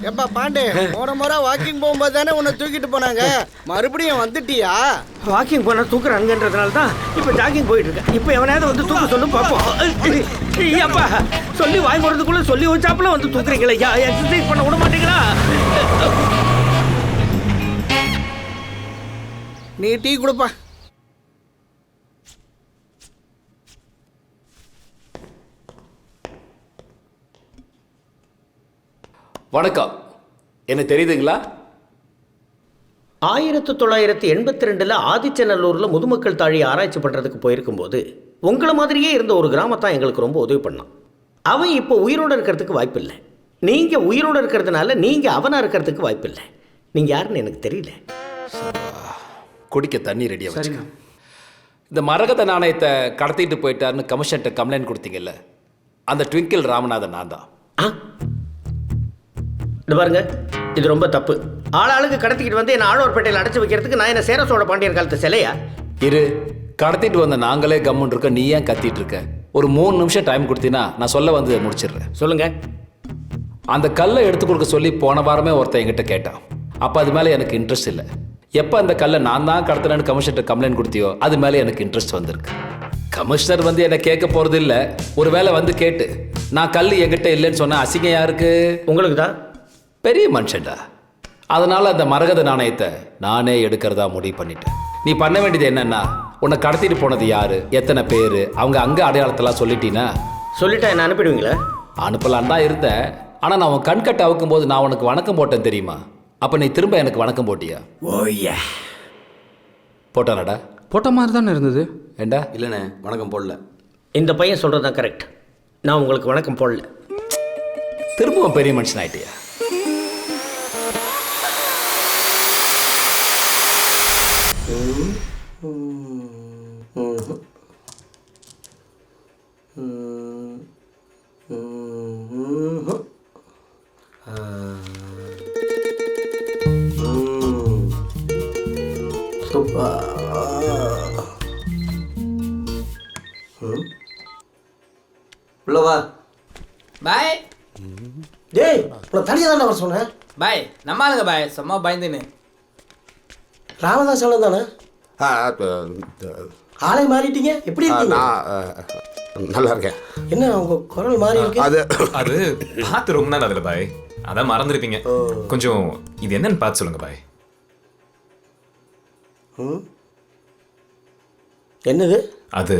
எப்பா பாண்டே, போன முறை வாக்கிங் போகும்போது தானே உன்னை தூக்கிட்டு போனாங்க, மறுபடியும் வந்துட்டியா? வாக்கிங் போனால் தூக்குறாங்கன்றதுனால தான் இப்போ ஜாக்கிங் போயிட்டு இருக்கேன். இப்போ எவனாவது வந்து தூக்க சொல்லு பார்ப்போம். அப்பா சொல்லி வாய் போடுறதுக்குள்ள சொல்லி வச்சாப்புல வந்து தூக்குறீங்களா? எக்ஸசைஸ் பண்ண விட மாட்டீங்களா? நீ டீ கொடுப்பா. வணக்கம். என்ன தெரியுதுங்களா? 1982 ஆதிச்சநல்லூரில் முதுமக்கள் தாழி ஆராய்ச்சி பண்ணுறதுக்கு போயிருக்கும்போது உங்களை மாதிரியே இருந்த ஒரு கிராமத்தான் எங்களுக்கு ரொம்ப உதவி பண்ணான். அவன் இப்போ உயிரோடு இருக்கிறதுக்கு வாய்ப்பில்லை. நீங்கள் உயிரோடு இருக்கிறதுனால நீங்கள் அவனாக இருக்கிறதுக்கு வாய்ப்பில்லை. நீங்கள் யாருன்னு எனக்கு தெரியல. குடிக்க தண்ணி ரெடியாக வச்சுக்க. இந்த மரகத நாணயத்தை கடத்திட்டு போயிட்டாருன்னு கமிஷன்ட்ட கம்ப்ளைண்ட் கொடுத்தீங்கல்ல, அந்த ட்விங்கிள் ராமநாதன் நான் தான். இது பாருங்க, இது ரொம்ப தப்பு. ஆளாளுக்கு கடத்திக்கிட்டு வந்து என்ன ஆழ்வார்பேட்டையில் அடைச்சி வைக்கிறதுக்கு நான் என்ன சேர சோழ பாண்டியர் காலத்து சிலையா? இரு, கடத்திட்டு வந்த நாங்களே கம்முன்னு இருக்க, நீ ஏன் கத்திட்டு இருக்க? ஒரு 3 நிமிஷம் டைம் கொடுத்தீங்கன்னா நான் சொல்ல வந்து முடிச்சிடுறேன். சொல்லுங்க. அந்த கல்லை எடுத்து கொடுக்க சொல்லி போன வாரமே ஒருத்தன் என்கிட்ட கேட்டான். அப்போ அது மேலே எனக்கு இன்ட்ரெஸ்ட் இல்லை. எப்போ அந்த கல்லை நான் தான் கடத்தினேன்னு கமிஷன்ட்ட கம்ப்ளைண்ட் கொடுத்தியோ அது மேலே எனக்கு இன்ட்ரெஸ்ட் வந்திருக்கு. கமிஷனர் வந்து என்னை கேட்க போகிறது இல்லை. ஒரு வேளை வந்து கேட்டு நான் கல் என்கிட்ட இல்லைன்னு சொன்னால் அசிங்கம் யாருக்கு? உங்களுக்கு தான். பெரிய மனுஷன்டா. அதனால அந்த மரகத நாணயத்தை நானே எடுக்கிறதா முடிவு பண்ணிட்டேன். நீ பண்ண வேண்டியது என்னன்னா, உன்னை கடத்திட்டு போனது யாரு, எத்தனை பேர், அவங்க அங்கே அடையாளத்தெல்லாம் சொல்லிட்டீன்னா? சொல்லிட்டா என்ன அனுப்பிடுவீங்களா? அனுப்பலான் தான் இருந்தேன். ஆனால் நான் உன் கண்கட்டை அவுக்கும் போது நான் உனக்கு வணக்கம் போட்டேன் தெரியுமா? அப்போ நீ திரும்ப எனக்கு வணக்கம் போட்டியா? ஓய்யா போட்டானடா? போட்ட மாதிரி தானே இருந்தது. ஏண்டா? இல்லைண்ணே, வணக்கம் போடல. இந்த பையன் சொல்கிறது தான் கரெக்ட். நான் உங்களுக்கு வணக்கம் போடல. திரும்பவும் பெரிய மனுஷன் ஆயிட்டியா? உள்ளவா பாய். டேய், உன்னை தனியாக தானே வர சொன்னேன். பாய் நம்ம ஆளுங்க பாய், சும்மா பயந்துன்னு. ராமதாஸ் அண்ணன் தானே? ஆளை மாறிட்டீங்க, எப்படி இருக்கீங்க? நல்லா இருக்கேன். என்ன உங்க குரல் மாறி இருக்கு? அது பார்த்து ரொம்ப நாள் அதில் பாய், அதான் மறந்துருப்பீங்க. கொஞ்சம் இது என்னன்னு பார்த்து சொல்லுங்க பாய். என்னது? அது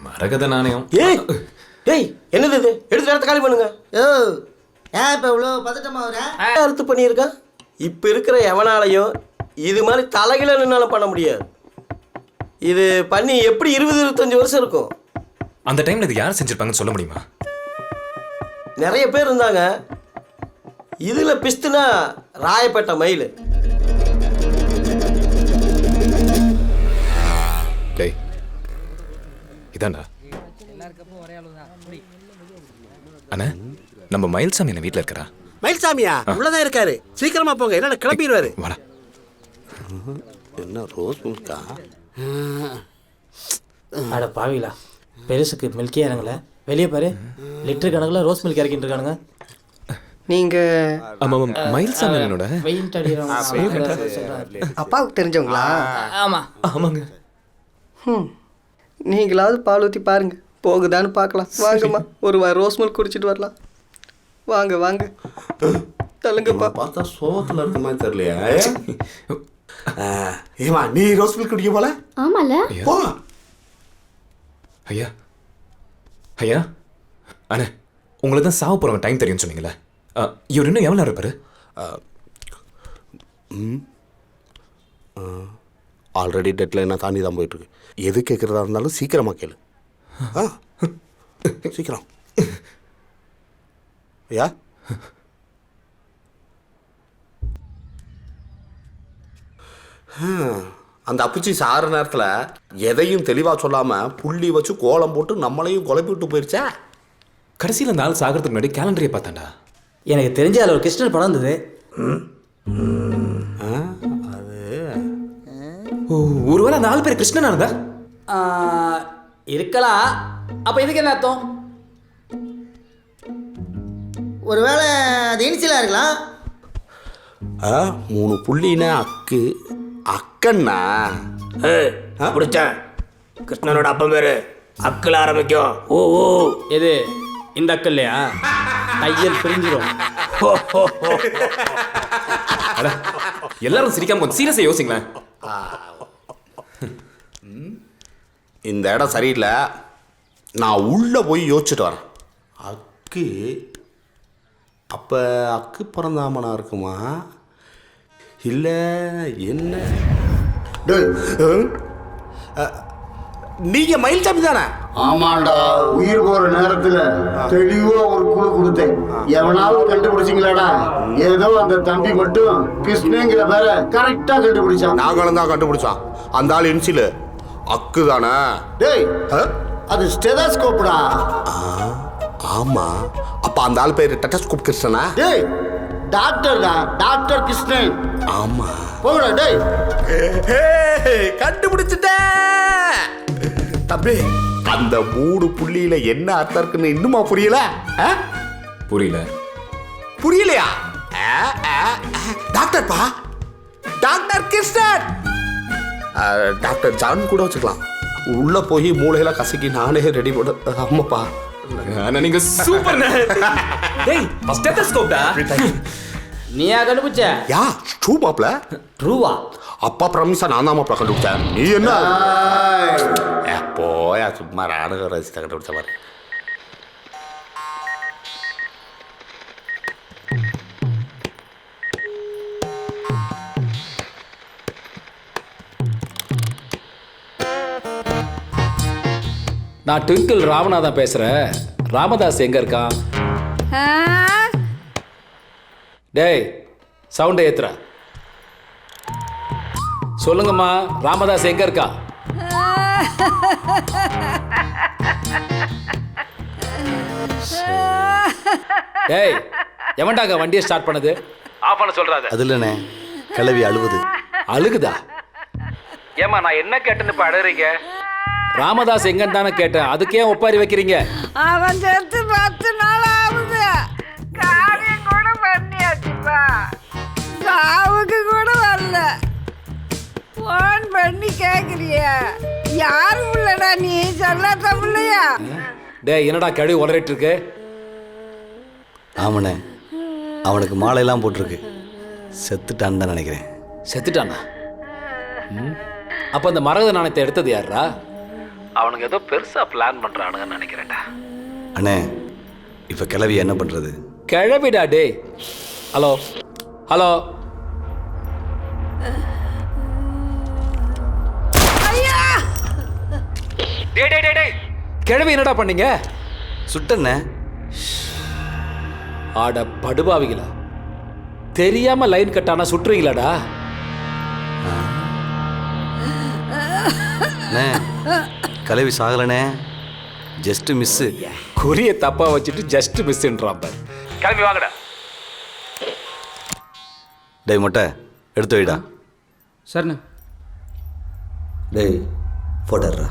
மரகத நாணயம். ஏய் டேய், என்னது இது? எடுத்து நேரத்தை காலி பண்ணுங்க. ஏன் இப்போ இவ்வளோ பதட்டமா வர? அறுத்து பண்ணியிருக்கா? இப்போ இருக்கிற எவனாலையும் இது மாதிரி தலைகில நின்னாலும் பண்ண முடியாது. இது பண்ணி எப்படி 20-25 வருஷம் இருக்கும். அந்த டைம்ல இது யார் செஞ்சிருப்பாங்கன்னு சொல்ல முடியுமா? நிறைய பேர் இருந்தாங்க. இதுல பிஸ்துனா ராயப்பேட்டை மயில். டேய், இதாண்டா அண்ணா, நம்ம மயில்சாமி என்ன வீட்டில் இருக்கிறா? மயில்சாமியா? உள்ளதான் இருக்காரு. சீக்கிரமா போங்க, என்ன கிளம்பிடுவாரு. வாடா. என்ன ரோஸ் மில்கா? அட பாவிலா, பெருசுக்கு மில்கே இறங்கல. வெளியே பாரு, லிட்டர் கணக்கில் ரோஸ் மில்க் இறக்கிட்டு இருக்கானுங்க. நீங்கள் மயில்சாமி என்னோட வெயின்ட் அடிக்கிறவங்க அப்பாவுக்கு தெரிஞ்சவங்களா? ஆமாம். ஆமாங்க. நீங்களாவது பால் ஊற்றி பாருங்க, போகுதான்னு பார்க்கலாம். வாங்கம்மா, ஒரு ரோஸ் மில்க் குடிச்சிட்டு வரலாம். வாங்க வாங்க, தள்ளுங்கப்பா. பார்த்தா சோகத்துல இருக்க மாதிரி தெரியலையா? ஏமா, நீ ரோஸ் மில்க் குடிக்க போல? ஆமால. போ. ஐயா ஐயா அண்ணே, உங்களுக்கு தான் சாவ போகிறவங்க டைம் தெரியும்னு சொன்னீங்களே, இவர் இன்னும் எவ்வளோ இருப்பாரு? ஆல்ரெடி டெட்லைனாக தாண்டி தான் போயிட்டுருக்கு. எது கேட்குறதா இருந்தாலும் சீக்கிரமாக கேளு. சீக்கிரம் ஐயா. அந்த அப்புச்சி சாகிற நேரத்தில் எதையும் தெளிவாக சொல்லாமல் புள்ளி வச்சு கோலம் போட்டு நம்மளையும் குழப்பி விட்டு போயிடுச்சா. கடைசியில் அந்த ஆள் சாகிறதுக்கு முன்னாடி கேலண்டரையே பார்த்தாண்டா. எனக்கு தெரிஞ்ச அதில் ஒரு கிருஷ்ணர் படம் இருந்தது. அது ஒருவேளை அந்த ஆள் பேர் கிருஷ்ணனா இருந்தா இருக்கலாம். அப்போ இதுக்கு என்ன அர்த்தம்? ஒருவேளை அது இனிஷியலாக இருக்கலாம். 3 புள்ளினா அக்கு அக்கண்ணா. பிடிச்சேன். கிருஷ்ணனோட அப்பன் பேரு அக்கில் ஆரம்பிக்கும். ஓ ஓ எது இந்த அக்கல் இல்லையா? தையல் பிரிஞ்சிடும். அட, எல்லாரும் சிரிக்காம கொஞ்சம் சீரியஸா யோசிங்களேன். இந்த இடம் சரியில்லை, நான் உள்ளே போய் யோசிச்சுட்டு வரேன். அக்கு அப்போ அக்கு பிறந்தாமனா இருக்குமா இல்லை என்ன? நீங்கள் மயில்சாமி தானே? ஆமாண்டா, உயிர் போற நேரத்துல தெளிவா ஒரு குழு கொடுத்தேன். எவனாவது கண்டுபிடிச்சிங்களாடா? ஏதோ அந்த தம்பி மட்டும் கிருஷ்ணங்கிற பேரை கரெக்டா கண்டுபிடிச்சான். நாங்களும் தான் கண்டுபிடிச்சான். அந்த ஆள் இன்சில் அக்கு தானே? டேய், அது ஸ்டெதாஸ்கோப்டா. ஆமா, அப்ப அந்த ஆள் பேரு டெட்டஸ்கோப் கிருஷ்ணனா? டேய், டாக்டர்டா, டாக்டர் கிருஷ்ணன். ஆமா. போடா டேய். கண்டுபிடிச்சிட்டேன் தம்பி. அந்த 3 புள்ளியில என்ன அர்த்தம் இருக்குன்னு இன்னுமா புரியல? புரியல. புரியலையா? டாக்டர் பா, டாக்டர் கிருஷ்ணன். டாக்டர் ஜான் கூட வச்சுக்கலாம். உள்ள போய் மூளையில கசக்கி நானே ரெடி பண்ண. ஆமாப்பா, ஆனா நீங்க சூப்பர். டேய், ஸ்டெத்தஸ்கோப்டா. நீயா கண்டுபிடிச்ச? யா ட்ரூ மாப்ள. ட்ரூவா? அப்பா பிரமிசா நான் தான் மாப்ள கண்டுபிடிச்சேன். நீ என்ன போயா சும்மா ராணுவ ரசித்த கண்டுபிடிச்ச மாதிரி. நான் ட்விங்கிள் ராமநாதன் பேசுகிறேன். ராமதாஸ் எங்கே இருக்கான்? டேய், சவுண்டை ஏத்துற. சொல்லுங்கம்மா, ராமதாஸ் எங்கே இருக்கா? டேய், எவன்டாங்க வண்டியை ஸ்டார்ட் பண்ணது? ஆஃப் பண்ண சொல்றாரு. அது இல்லைண்ணே, கிளவி அழுவுது. அழுகுதா? ஏமா நான் என்ன கேட்டேன்னு இப்போ அழுகிறீங்க? ராமதாஸ் எங்கன்னு தானே கேட்டேன், அதுக்கே ஒப்பாரி வைக்கிறீங்க? அவன் சேர்த்து 10 நாள் ஆகுது. காரியம் கூட பண்ணியாச்சுப்பா, சாவுக்கு கூட வரல. ஃபோன் பண்ணி கேட்குறிய யாரும் இல்லடா, நீ சொல்லாத பிள்ளையா? டேய், என்னடா கழுவி உளறிட்டு இருக்கு? ஆமாண்ணே, அவனுக்கு மாலையெல்லாம் போட்டிருக்கு. செத்துட்டான்னு தான் நினைக்கிறேன். செத்துட்டானா? அப்போ அந்த மரகத நாணயத்தை எடுத்தது யாரா? அவனுக்கு ஏதோ பெருசா பிளான் பண்றானுங்கன்னு நினைக்கிறேன்டா. அண்ணே, இப்போ கிளவி என்ன பண்ணுறது? கிளவிடா. டேய், ஹலோ ஹலோ. டேய் டேய் டேய், கிளவி என்னடா பண்ணீங்க? சுட்டண்ணே. ஆட படுபாவிகளா, தெரியாம லைன் கட்டானா சுட்டுறீங்களாடா? அண்ணே, கிளவி சாகலண்ணே, ஜஸ்ட் மிஸ்ஸு. குறிய தப்பா வச்சுட்டு ஜஸ்ட் மிஸ்ன்றான் பாரு. கிளம்பி வாங்கடா. டேய் மொட்டை, எடுத்து வைடா. சரிண்ணே. டேய், போட்டுடுறா.